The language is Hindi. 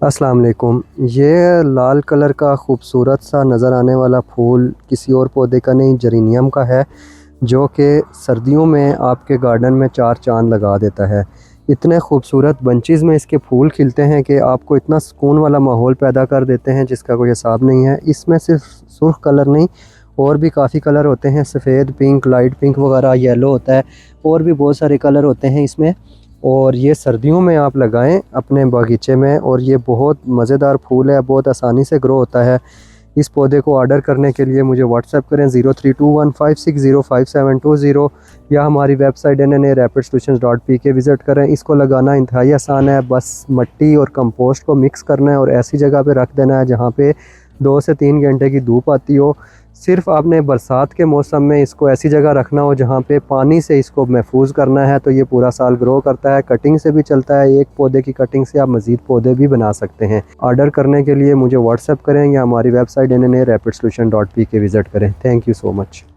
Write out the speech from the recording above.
अस्सलाम वालेकुम। ये लाल कलर का खूबसूरत सा नज़र आने वाला फूल किसी और पौधे का नहीं, जरीनियम का है, जो कि सर्दियों में आपके गार्डन में चार चांद लगा देता है। इतने खूबसूरत बंचेस में इसके फूल खिलते हैं कि आपको इतना सुकून वाला माहौल पैदा कर देते हैं जिसका कोई हिसाब नहीं है। इसमें सिर्फ सुर्ख कलर नहीं, और भी काफ़ी कलर होते हैं, सफ़ेद, पिंक, लाइट पिंक वगैरह, येलो होता है, और भी बहुत सारे कलर होते हैं इसमें। और ये सर्दियों में आप लगाएं अपने बागीचे में, और ये बहुत मज़ेदार फूल है, बहुत आसानी से ग्रो होता है। इस पौधे को ऑर्डर करने के लिए मुझे व्हाट्सएप करें 0321560570, या हमारी वेबसाइट NNA-RapidSolutions.pk विज़िट करें। इसको लगाना इंतहाई आसान है, बस मिट्टी और कंपोस्ट को मिक्स करना है और ऐसी जगह पे रख देना है जहाँ पे 2 से 3 घंटे की धूप आती हो। सिर्फ आपने बरसात के मौसम में इसको ऐसी जगह रखना हो जहाँ पे पानी से इसको महफूज करना है, तो ये पूरा साल ग्रो करता है। कटिंग से भी चलता है, एक पौधे की कटिंग से आप मज़ीद पौधे भी बना सकते हैं। ऑर्डर करने के लिए मुझे व्हाट्सएप करें या हमारी वेबसाइट NNA-RapidSolutions.pk विज़िट करें। Thank you so much.